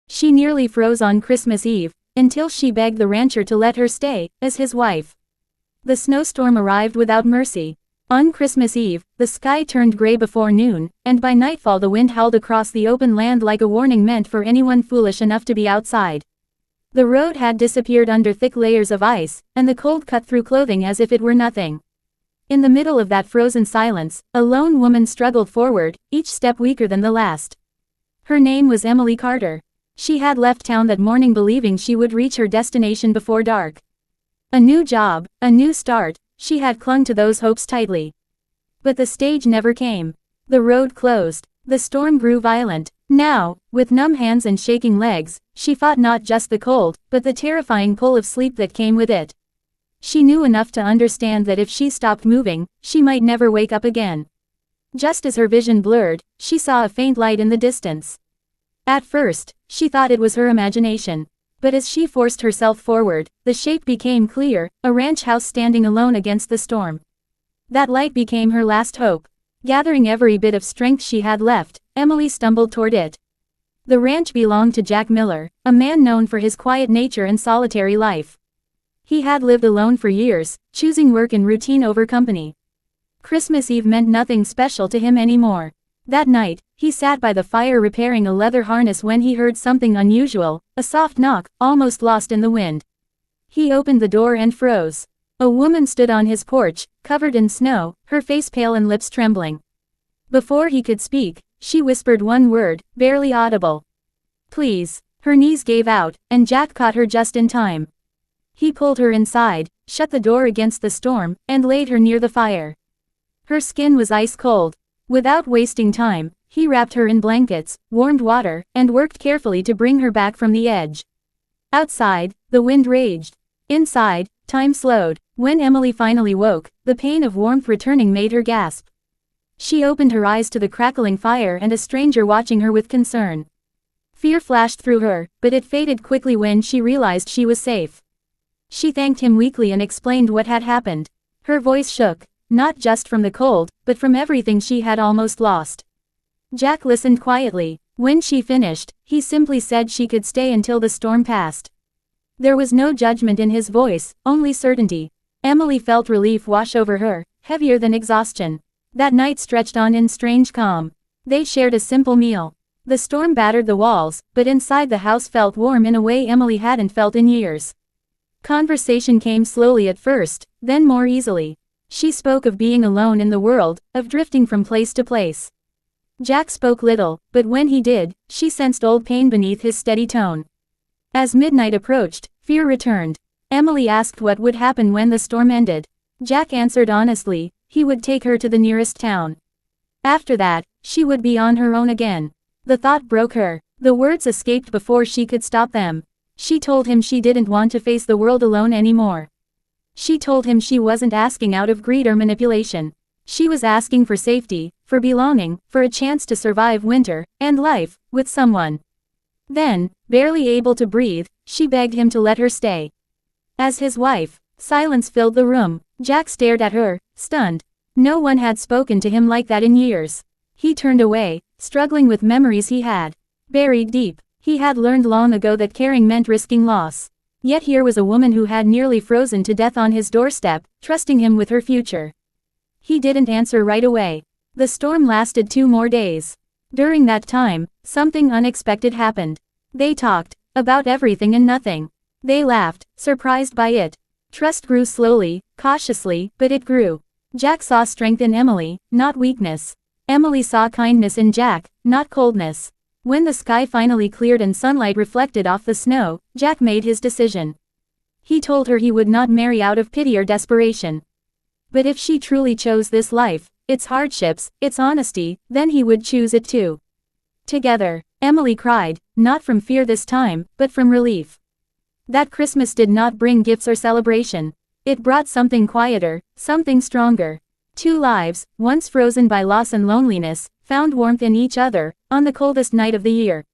She nearly froze on Christmas Eve, until she begged the rancher to let her stay, as his wife. The snowstorm arrived without mercy. On Christmas Eve, the sky turned gray before noon, and by nightfall the wind howled across the open land like a warning meant for anyone foolish enough to be outside. The road had disappeared under thick layers of ice, and the cold cut through clothing as if it were nothing. In the middle of that frozen silence, a lone woman struggled forward, each step weaker than the last. Her name was Emily Carter. She had left town that morning believing she would reach her destination before dark. A new job, a new start, she had clung to those hopes tightly. But the stage never came. The road closed. The storm grew violent. Now, with numb hands and shaking legs, she fought not just the cold, but the terrifying pull of sleep that came with it. She knew enough to understand that if she stopped moving, she might never wake up again. Just as her vision blurred, she saw a faint light in the distance. At first, she thought it was her imagination. But as she forced herself forward, the shape became clear, a ranch house standing alone against the storm. That light became her last hope. Gathering every bit of strength she had left, Emily stumbled toward it. The ranch belonged to Jack Miller, a man known for his quiet nature and solitary life. He had lived alone for years, choosing work and routine over company. Christmas Eve meant nothing special to him anymore. That night, he sat by the fire repairing a leather harness when he heard something unusual, a soft knock, almost lost in the wind. He opened the door and froze. A woman stood on his porch, covered in snow, her face pale and lips trembling. Before he could speak, she whispered one word, barely audible. "Please." Her knees gave out, and Jack caught her just in time. He pulled her inside, shut the door against the storm, and laid her near the fire. Her skin was ice cold. Without wasting time, he wrapped her in blankets, warmed water, and worked carefully to bring her back from the edge. Outside, the wind raged. Inside, time slowed. When Emily finally woke, the pain of warmth returning made her gasp. She opened her eyes to the crackling fire and a stranger watching her with concern. Fear flashed through her, but it faded quickly when she realized she was safe. She thanked him weakly and explained what had happened. Her voice shook, not just from the cold, but from everything she had almost lost. Jack listened quietly. When she finished, he simply said she could stay until the storm passed. There was no judgment in his voice, only certainty. Emily felt relief wash over her, heavier than exhaustion. That night stretched on in strange calm. They shared a simple meal. The storm battered the walls, but inside the house felt warm in a way Emily hadn't felt in years. Conversation came slowly at first, then more easily. She spoke of being alone in the world, of drifting from place to place. Jack spoke little, but when he did, she sensed old pain beneath his steady tone. As midnight approached, fear returned. Emily asked what would happen when the storm ended. Jack answered honestly, he would take her to the nearest town. After that, she would be on her own again. The thought broke her. The words escaped before she could stop them. She told him she didn't want to face the world alone anymore. She told him she wasn't asking out of greed or manipulation. She was asking for safety, for belonging, for a chance to survive winter, and life, with someone. Then, barely able to breathe, she begged him to let her stay. As his wife, silence filled the room. Jack stared at her, stunned. No one had spoken to him like that in years. He turned away, struggling with memories he had buried deep. He had learned long ago that caring meant risking loss. Yet here was a woman who had nearly frozen to death on his doorstep, trusting him with her future. He didn't answer right away. The storm lasted 2 more days. During that time, something unexpected happened. They talked about everything and nothing. They laughed, surprised by it. Trust grew slowly, cautiously, but it grew. Jack saw strength in Emily, not weakness. Emily saw kindness in Jack, not coldness. When the sky finally cleared and sunlight reflected off the snow, Jack made his decision. He told her he would not marry out of pity or desperation. But if she truly chose this life, its hardships, its honesty, then he would choose it too. Together, Emily cried, not from fear this time, but from relief. That Christmas did not bring gifts or celebration. It brought something quieter, something stronger. 2 lives, once frozen by loss and loneliness, found warmth in each other, on the coldest night of the year.